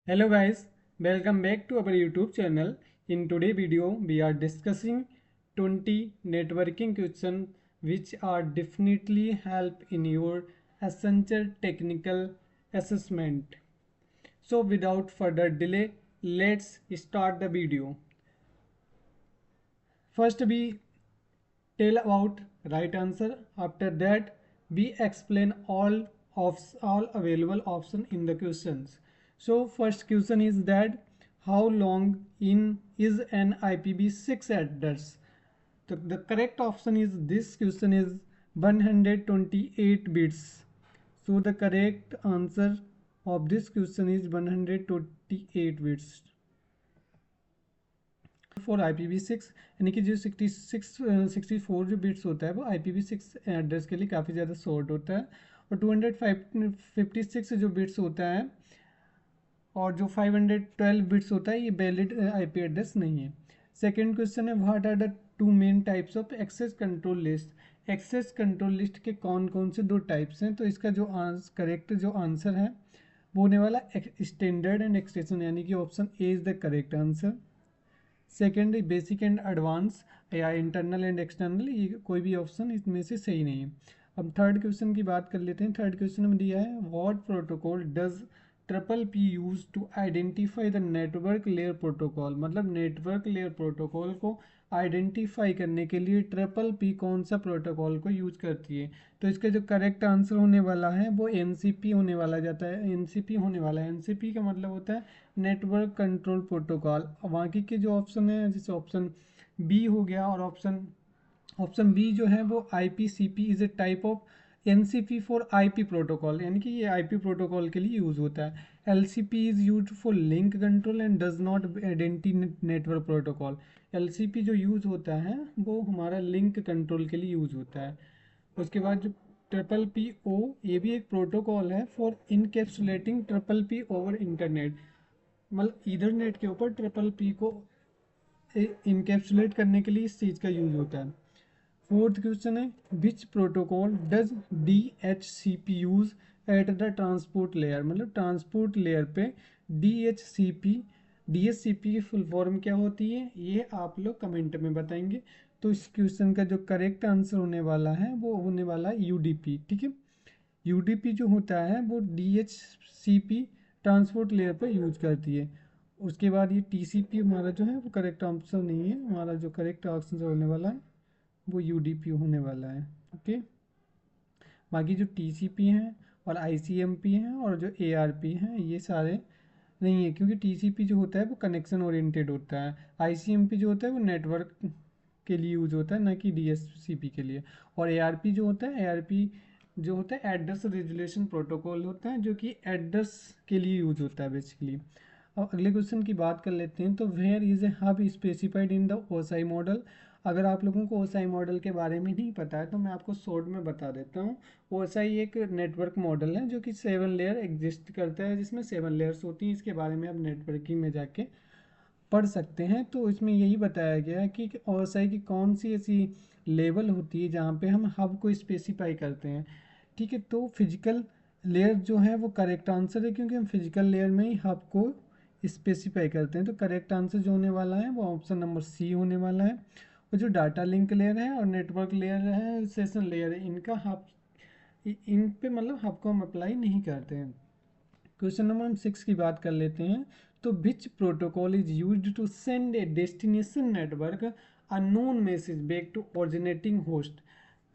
Hello guys, welcome back to our YouTube channel. In today's video, we are discussing 20 networking questions which are definitely help in your essential technical assessment. So without further delay, let's start the video. First we tell about right answer. After that, we explain all available option in the questions. So first question is that how long in is an IPv6 address? The correct option is this question is 128 bits. So the correct answer of this question is 128 bits. For IPv6 यानी कि जो 64 जो bits होता है वो IPv6 address के लिए काफ़ी ज़्यादा शॉर्ट होता है, और 256 जो बिट्स होता है और जो 512 बिट्स होता है ये वैलिड IP एड्रेस नहीं है। सेकेंड क्वेश्चन है what are the two main types of access control list. Access control list के कौन कौन से दो टाइप्स हैं? तो इसका जो करेक्ट जो आंसर है वो होने वाला स्टैंडर्ड एंड एक्सटेंशन, यानी कि option A is the correct answer. Second basic and advance या इंटरनल एंड एक्सटर्नल, ये कोई भी ऑप्शन इसमें से सही नहीं है। अब थर्ड क्वेश्चन की बात कर लेते हैं। थर्ड क्वेश्चन में दिया है what protocol does triple P use to identify the network layer protocol. मतलब नेटवर्क लेयर प्रोटोकॉल को आइडेंटिफाई करने के लिए ट्रिपल पी कौन सा प्रोटोकॉल को यूज करती है? तो इसका जो करेक्ट आंसर होने वाला है वो एनसीपी होने वाला जाता है, एनसीपी होने वाला है। एनसीपी का मतलब होता है नेटवर्क कंट्रोल प्रोटोकॉल। बाकी के जो ऑप्शन है जैसे ऑप्शन बी हो गया और ऑप्शन बी जो है वो IPCP is a type of NCP for IP protocol, यानी कि ये IP प्रोटोकॉल के लिए यूज़ होता है। LCP is use for link control and does not identity network protocol. LCP जो यूज़ होता है वो हमारा लिंक कंट्रोल के लिए यूज़ होता है। उसके बाद जो ट्रिपल पी ओ, ये भी एक प्रोटोकॉल है for encapsulating triple P over internet. मतलब ईथरनेट के ऊपर ट्रिपल पी को इनकेप्सुलेट करने के लिए इस चीज़ का यूज होता है। फोर्थ क्वेश्चन है विच protocol does DHCP use at the transport layer. मतलब ट्रांसपोर्ट लेयर पे DHCP की फुल फॉर्म क्या होती है ये आप लोग कमेंट में बताएंगे। तो इस क्वेश्चन का जो करेक्ट आंसर होने वाला है वो होने वाला है UDP। ठीक है, UDP जो होता है वो DHCP ट्रांसपोर्ट लेयर पर यूज करती है। उसके बाद ये TCP हमारा जो है वो करेक्ट आंसर नहीं है, हमारा जो करेक्ट आंसर होने वाला है वो UDP होने वाला है। ओके, बाकी जो TCP हैं और ICMP हैं और जो ARP हैं ये सारे नहीं है, क्योंकि TCP जो होता है वो कनेक्शन ओरिएंटेड होता है, ICMP जो होता है वो नेटवर्क के लिए यूज होता है ना कि DHCP के लिए। और ARP जो होता है ARP जो होता है एड्रेस रेजुलेशन प्रोटोकॉल होता है जो कि एड्रेस के लिए यूज होता है बेसिकली। अब अगले क्वेश्चन की बात कर लेते हैं। तो where is a hub specified in the OSI model. अगर आप लोगों को OSI मॉडल के बारे में नहीं पता है तो मैं आपको शॉर्ट में बता देता हूँ। OSI एक नेटवर्क मॉडल है जो कि 7 लेयर एग्जिस्ट करता है, जिसमें 7 लेयर्स होती हैं। इसके बारे में आप नेटवर्किंग में जाके पढ़ सकते हैं। तो इसमें यही बताया गया है कि OSI की कौन सी ऐसी लेवल होती है जहाँ पे हम हब को स्पेसिफाई करते हैं। ठीक है, तो फिजिकल लेयर जो है वो करेक्ट आंसर है, क्योंकि हम फिजिकल लेयर में ही हब को स्पेसिफाई करते हैं। तो करेक्ट आंसर जो होने वाला है वो ऑप्शन नंबर सी होने वाला है। और जो डाटा लिंक लेयर है और नेटवर्क लेयर है, सेशन लेयर है, इनका हब इन पे मतलब हब को हम अप्लाई नहीं करते हैं। क्वेश्चन नंबर 6 की बात कर लेते हैं। तो which protocol is used to send a destination network unknown message back to originating host.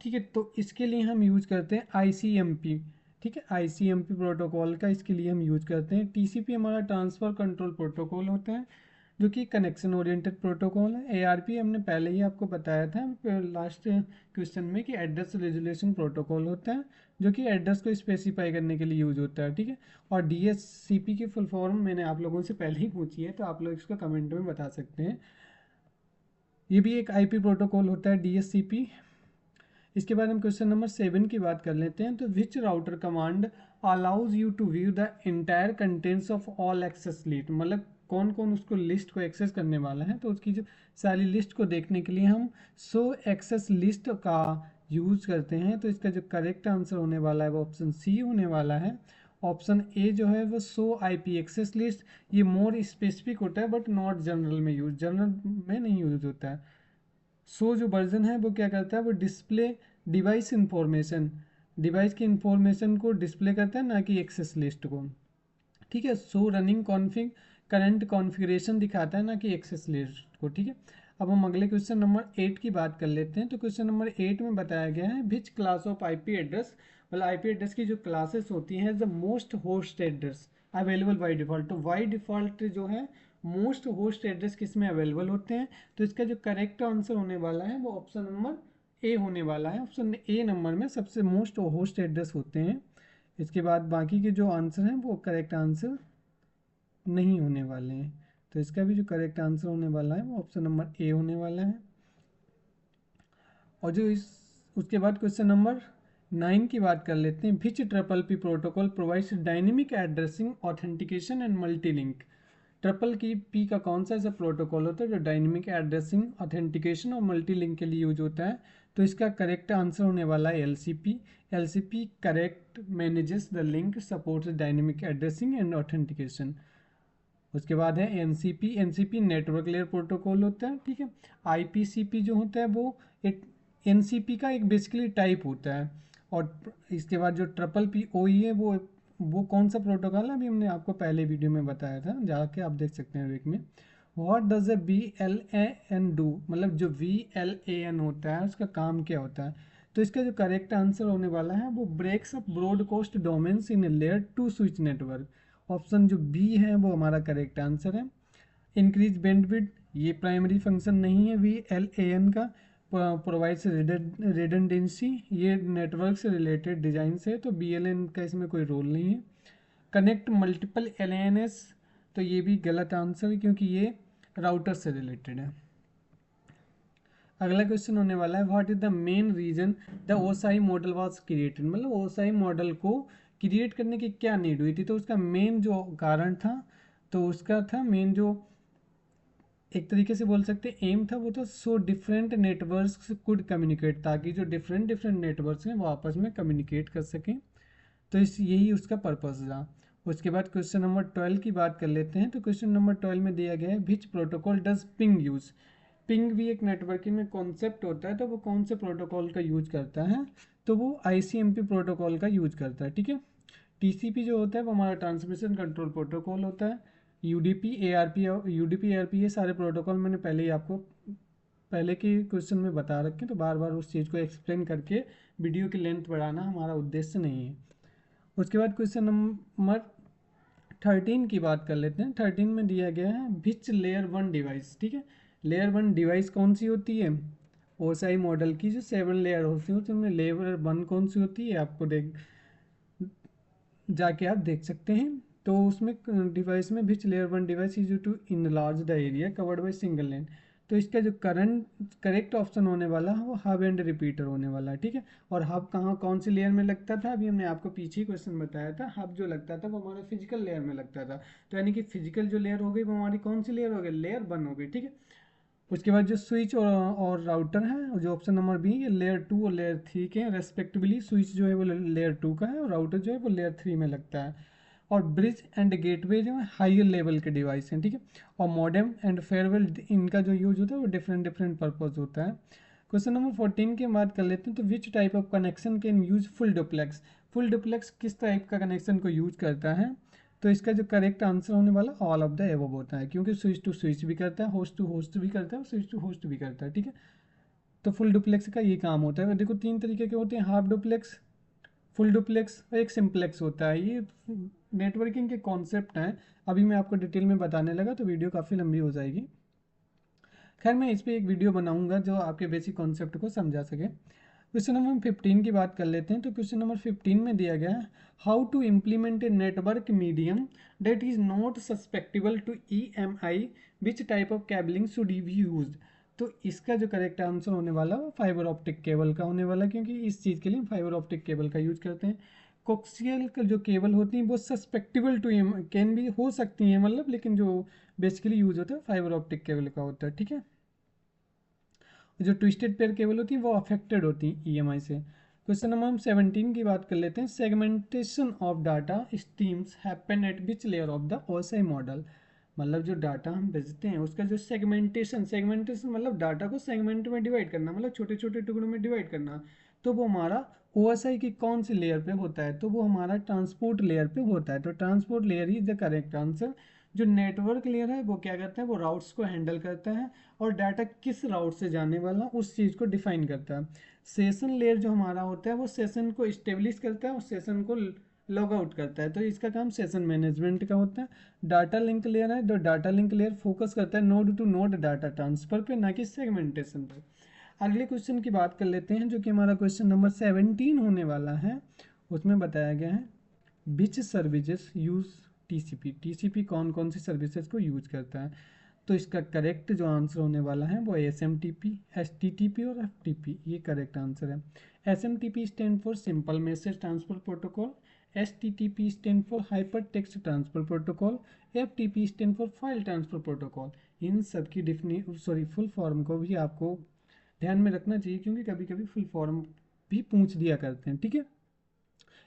ठीक है, तो इसके लिए हम यूज करते हैं ICMP। ठीक है, ICMP प्रोटोकॉल का इसके लिए हम यूज करते हैं। TCP हमारा ट्रांसफ़र कंट्रोल प्रोटोकॉल होता है जो कि कनेक्शन ओरिएंटेड प्रोटोकॉल है। ARP हमने पहले ही आपको बताया था लास्ट क्वेश्चन में कि एड्रेस रेजुलेशन प्रोटोकॉल होता है जो कि एड्रेस को स्पेसिफाई करने के लिए यूज होता है। ठीक है, और DHCP की फुल फॉर्म मैंने आप लोगों से पहले ही पूछी है, तो आप लोग इसको कमेंट में बता सकते हैं। ये भी एक IP प्रोटोकॉल होता है DHCP। इसके बाद हम क्वेश्चन नंबर 7 की बात कर लेते हैं। तो which router command allows you to view the entire contents of all access list. मतलब कौन कौन उसको लिस्ट को एक्सेस करने वाला है, तो उसकी जो सारी लिस्ट को देखने के लिए हम शो एक्सेस लिस्ट का यूज करते हैं। तो इसका जो करेक्ट आंसर होने वाला है वो ऑप्शन सी होने वाला है। ऑप्शन ए जो है वो शो आईपी एक्सेस लिस्ट, ये मोर स्पेसिफिक होता है बट नॉट जनरल में यूज, जनरल में नहीं यूज होता है। शो जो वर्जन है वो क्या करता है, वो डिस्प्ले डिवाइस इंफॉर्मेशन, डिवाइस की इंफॉर्मेशन को डिस्प्ले करता है, ना कि एक्सेस लिस्ट को, ठीक है। Show running config current configuration दिखाता है, ना कि एक्सेस लिस्ट को, ठीक है। अब हम अगले क्वेश्चन नंबर 8 की बात कर लेते हैं। तो क्वेश्चन नंबर 8 में बताया गया है which class of IP address, मतलब आईपी एड्रेस की जो क्लासेस होती हैं the most host address available by default. तो बाई डिफ़ॉल्ट जो है मोस्ट होस्ट एड्रेस किस में अवेलेबल होते हैं, तो इसका जो करेक्ट आंसर होने वाला है वो ऑप्शन नंबर ए होने वाला है। ऑप्शन ए नंबर में सबसे मोस्ट होस्ट एड्रेस होते हैं। इसके बाद बाकी के जो आंसर हैं वो करेक्ट आंसर नहीं होने वाले हैं। तो इसका भी जो करेक्ट आंसर होने वाला है वो ऑप्शन नंबर ए होने वाला है। और जो इस उसके बाद क्वेश्चन नंबर 9 की बात कर लेते हैं। Which triple P protocol provides dynamic addressing authentication and multi link. Triple की पी का कौन सा ऐसा प्रोटोकॉल होता है जो डायनेमिक एड्रेसिंग ऑथेंटिकेशन और मल्टी लिंक के लिए यूज होता है, तो इसका करेक्ट आंसर होने वाला है LCP. LCP correct manages the link supports dynamic addressing and authentication. उसके बाद है NCP. NCP network layer protocol होता है, ठीक है। आईपीसीपी जो होता है वो एक एनसीपी का एक बेसिकली टाइप होता है। और इसके बाद जो ट्रिपल पी ओ है वो कौन सा प्रोटोकॉल है, अभी हमने आपको पहले वीडियो में बताया था, जाके आप देख सकते हैं वीक में। What does a V L A N do, मतलब जो वी एल ए एन होता है उसका काम क्या होता है, तो इसका जो करेक्ट आंसर होने वाला है वो breaks up broadcast domains in a layer 2 switch network. Option जो बी है वो हमारा करेक्ट आंसर है। इंक्रीज बैंडविड्थ, ये प्राइमरी फंक्शन नहीं है वी एल ए एन का। प्रोवाइड्स रिडंडेंसी, ये नेटवर्क से रिलेटेड डिजाइन से है, तो बी एल एन का इसमें कोई रोल नहीं है। Connect multiple LANs, तो ये भी गलत आंसर है क्योंकि ये राउटर से रिलेटेड है। अगला क्वेश्चन होने वाला है what is the main reason the OSI model was created, मतलब ओसाई मॉडल को क्रिएट करने की क्या नीड हुई थी, तो उसका मेन जो कारण था, तो उसका था मेन जो एक तरीके से बोल सकते एम था, वो था so different networks could communicate, ताकि जो डिफरेंट डिफरेंट नेटवर्क्स हैं वो आपस में कम्युनिकेट कर सकें। तो इस यही उसका पर्पज़ था। उसके बाद क्वेश्चन नंबर 12 की बात कर लेते हैं। तो क्वेश्चन नंबर 12 में दिया गया है विच protocol does ping use. Ping भी एक नेटवर्किंग में कॉन्सेप्ट होता है, तो वो कौन से प्रोटोकॉल का यूज करता है, तो वो आईसीएमपी प्रोटोकॉल का यूज करता है, ठीक है। टीसीपी जो होता है वो हमारा ट्रांसमिशन कंट्रोल प्रोटोकॉल होता है। यूडीपी एआरपी, यूडीपी एआरपी ये सारे प्रोटोकॉल मैंने पहले ही आपको पहले के क्वेश्चन में बता रखे, तो बार बार उस चीज़ को एक्सप्लेन करके वीडियो की लेंथ बढ़ाना हमारा उद्देश्य नहीं है। उसके बाद क्वेश्चन नंबर 13 की बात कर लेते हैं। 13 में दिया गया है विच लेयर 1 डिवाइस, ठीक है। लेयर 1 डिवाइस कौन सी होती है, ओसाई मॉडल की जो 7 लेयर होती है उसमें लेयर 1 कौन सी होती है, आपको जाके आप देख सकते हैं। तो उसमें डिवाइस में which layer 1 device is to enlarge the area covered by single LAN, तो इसका जो करेक्ट ऑप्शन होने वाला है वो हब एंड रिपीटर होने वाला है, ठीक है। और हब कहाँ कौन सी लेयर में लगता था, अभी हमने आपको पीछे ही क्वेश्चन बताया था। हब जो लगता था वो हमारे फिजिकल लेयर में लगता था, तो यानी कि फिजिकल जो लेयर हो गई वो हमारी कौन सी लेयर हो गई, लेयर 1 हो गई, ठीक है। उसके बाद जो स्विच और राउटर है, जो ऑप्शन नंबर बी, ये लेयर 2 और लेयर 3 के रेस्पेक्टिवली। स्विच जो है वो लेयर 2 का है और राउटर जो है वो लेयर 3 में लगता है। और ब्रिज एंड गेटवे जो है हायर लेवल के डिवाइस हैं, ठीक है। और मॉडेम एंड फेयरवेल इनका जो यूज होता है वो डिफरेंट डिफरेंट पर्पज होता है। क्वेश्चन नंबर 14 की बात कर लेते हैं। तो विच type of connection can use full duplex. Full duplex किस टाइप का कनेक्शन को यूज करता है, तो इसका जो करेक्ट आंसर होने वाला ऑल ऑफ द एबव होता है, क्योंकि स्विच टू स्विच भी करता है, होस्ट टू होस्ट भी करता है और स्विच टू होस्ट भी करता है, ठीक है। तो फुल डुप्लेक्स का ये काम होता है। देखो 3 तरीके के होते हैं, हाफ डुप्लेक्स, फुल डुप्लेक्स और एक सिंप्लेक्स होता है। ये नेटवर्किंग के कॉन्सेप्ट हैं, अभी मैं आपको डिटेल में बताने लगा तो वीडियो काफ़ी लंबी हो जाएगी। खैर मैं इस पर एक वीडियो बनाऊंगा जो आपके बेसिक कॉन्सेप्ट को समझा सके। क्वेश्चन नंबर 15 की बात कर लेते हैं। तो क्वेश्चन नंबर 15 में दिया गया है how to implement a network medium that is not susceptible to EMI, which type of cabling should be use. तो इसका जो करेक्ट आंसर होने वाला है फाइबर ऑप्टिक केबल का होने वाला, क्योंकि इस चीज़ के लिए फाइबर ऑप्टिक केबल का यूज करते हैं। कोक्सियल का जो केबल होती हैं वो सस्पेक्टेबल टू कैन भी हो सकती हैं, मतलब, लेकिन जो बेसिकली यूज होता है फाइबर ऑप्टिक केबल का होता है, ठीक है। जो ट्विस्टेड पेयर केबल होती है वो अफेक्टेड होती हैं EMI से। क्वेश्चन नंबर हम 17 की बात कर लेते हैं। Segmentation of data streams happen at which layer of the OSI model. मतलब जो डाटा हम भेजते हैं उसका जो सेगमेंटेशन मतलब डाटा को सेगमेंट में डिवाइड करना, मतलब छोटे छोटे टुकड़ों में डिवाइड करना। तो वो हमारा ओएसआई की कौन सी लेयर पे होता है, तो वो हमारा ट्रांसपोर्ट लेयर पे होता है। तो transport layer he the correct answer. जो नेटवर्क लेयर है वो क्या करता है, वो राउट्स को हैंडल करता है और डाटा किस राउट से जाने वाला उस चीज़ को डिफाइन करता है। सेशन लेयर जो हमारा होता है वो सेशन को इस्टेब्लिश करता है और सेशन को लॉग आउट करता है, तो इसका काम सेशन मैनेजमेंट का होता है। डाटा लिंक लेयर है, तो डाटा लिंक लेयर फोकस करता है node to node data transfer पे, ना कि सेगमेंटेशन पर। अगले क्वेश्चन की बात कर लेते हैं जो कि हमारा क्वेश्चन नंबर 17 होने वाला है। उसमें बताया गया है विच सर्विसेज यूज टीसीपी। टीसीपी कौन कौन सी सर्विसेज को यूज करता है। तो इसका करेक्ट जो आंसर होने वाला है वो SMTP, HTTP और FTP, ये करेक्ट आंसर है। SMTP stand for simple message transfer protocol, HTTP stand for hyper text transfer protocol, FTP stand for file transfer protocol. इन सब की फुल फॉर्म को भी आपको ध्यान में रखना चाहिए, क्योंकि कभी कभी फुल फॉर्म भी पूछ दिया करते हैं, ठीक है।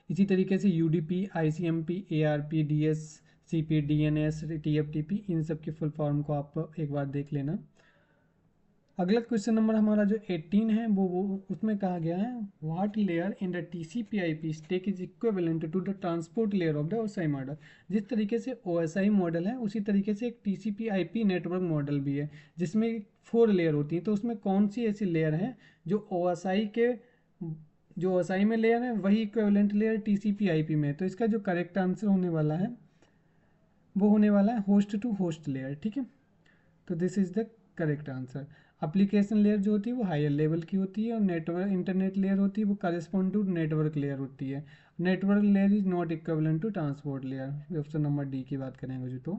इसी तरीके से UDP, ICMP, ARP, DS, CP, DNS, TFTP, इन सब के फुल फॉर्म को आप एक बार देख लेना। अगला क्वेश्चन नंबर हमारा जो 18 है वो उसमें कहा गया है what layer in the TCP/IP stack is equivalent to the transport layer of the OSI model. जिस तरीके से OSI मॉडल है उसी तरीके से एक TCP/IP नेटवर्क मॉडल भी है जिसमें 4 लेयर होती हैं। तो उसमें कौन सी ऐसी लेयर है जो OSI में लेयर है वही इक्विवेलेंट लेयर TCP/IP में। तो इसका जो करेक्ट आंसर होने वाला है वो होने वाला है होस्ट टू होस्ट लेयर, ठीक है। तो this is the correct answer. Application layer जो होती है वो हायर लेवल की होती है और नेटवर्क इंटरनेट लेयर होती है वो करेस्पॉन्ड टू नेटवर्क लेयर होती है। Network layer is not equivalent to transport layer. Option number D की बात करेंगे जो। तो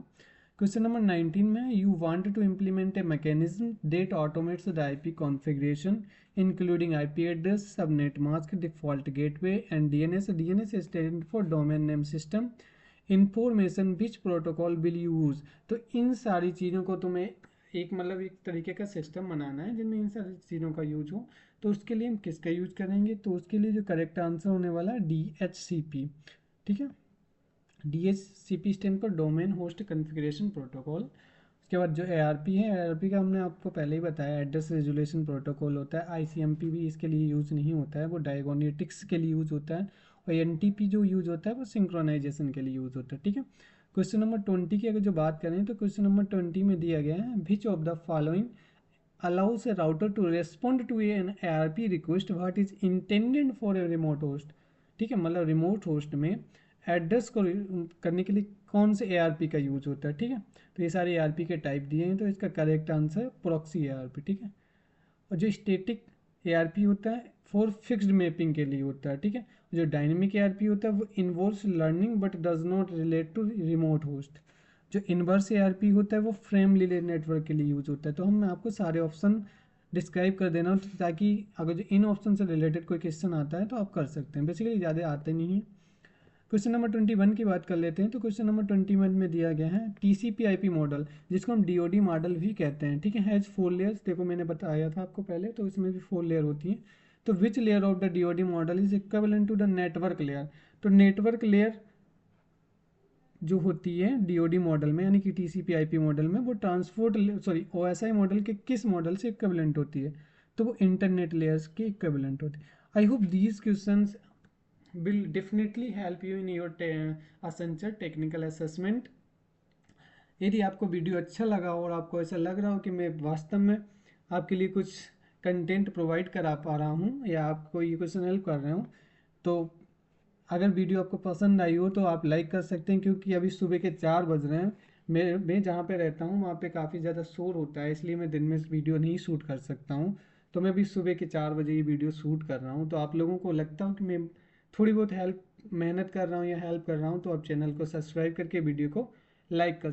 क्वेश्चन नंबर 19 में you want to implement a mechanism that automates the IP configuration including IP address, subnet mask, default gateway and DNS। DNS stand for domain name system information which protocol will use. तो इन सारी चीज़ों को तुम्हें एक मतलब एक तरीके का सिस्टम बनाना है जिनमें इन सारी चीज़ों का यूज हो। तो उसके लिए हम किसका यूज करेंगे, तो उसके लिए जो करेक्ट आंसर होने वाला है DHCP, ठीक है। DHCP स्टैंड पर डोमेन होस्ट कॉन्फ़िगरेशन प्रोटोकॉल। उसके बाद जो ARP है, ARP का हमने आपको पहले ही बताया एड्रेस रेजोल्यूशन प्रोटोकॉल होता है। ICMP भी इसके लिए यूज़ नहीं होता है, वो डायगोनेटिक्स के लिए यूज़ होता है। और NTP जो यूज़ होता है वो सिंक्रोनाइजेशन के लिए यूज़ होता है, ठीक है। क्वेश्चन नंबर 20 की अगर जो बात करें तो क्वेश्चन नंबर 20 में दिया गया है which of the following allows a router to respond to an ARP request what is intended for a remote host। ठीक है, मतलब रिमोट होस्ट में एड्रेस को करने के लिए कौन से ARP का यूज होता है, ठीक है। तो ये सारे ARP के टाइप दिए हैं, तो इसका करेक्ट आंसर प्रॉक्सी ARP, ठीक है। और जो स्टैटिक ARP होता है फॉर फिक्स्ड मैपिंग के लिए होता है, ठीक है। जो डायनेमिक ARP होता है वो involves learning but does not relate to remote host. जो इन्वर्स ARP होता है वो फ्रेम रिले नेटवर्क के लिए यूज होता है। तो हम आपको सारे ऑप्शन डिस्क्राइब कर देना ताकि अगर जो इन ऑप्शन से रिलेटेड कोई क्वेश्चन आता है तो आप कर सकते हैं। बेसिकली ज़्यादा आते नहीं हैं। क्वेश्चन नंबर 21 की बात कर लेते हैं। तो क्वेश्चन नंबर 21 में दिया गया है TCP/IP मॉडल जिसको हम DoD मॉडल भी कहते हैं, ठीक है। हैज़ 4 लेयर्स, देखो मैंने बताया था आपको पहले, तो इसमें भी 4 लेयर होती हैं। तो which layer of the DoD model is equivalent to the network layer. तो नेटवर्क लेयर जो होती है DoD मॉडल में यानी कि TCP/IP मॉडल में वो OSI मॉडल के किस मॉडल से इक्विवेलेंट होती है, तो वो इंटरनेट लेयर्स के इक्विवेलेंट होती है। I hope these questions will definitely help you in your Accenture technical assessment। यदि आपको वीडियो अच्छा लगा और आपको ऐसा लग रहा हो कि मैं वास्तव में आपके लिए कुछ कंटेंट प्रोवाइड करा पा रहा हूँ या आपको ये क्वेश्चन हेल्प कर रहे हो, तो अगर वीडियो आपको पसंद आई हो तो आप लाइक कर सकते हैं, क्योंकि अभी सुबह के 4 बज रहे हैं। मैं जहाँ पे रहता हूँ वहाँ पे काफ़ी ज़्यादा शोर होता है, इसलिए मैं दिन में वीडियो नहीं शूट कर सकता हूँ। तो मैं अभी सुबह के 4 बजे ये वीडियो शूट कर रहा हूँ। तो आप लोगों को लगता हूँ कि मैं थोड़ी बहुत मेहनत कर रहा हूँ या हेल्प कर रहा हूँ, तो आप चैनल को सब्सक्राइब करके वीडियो को लाइक कर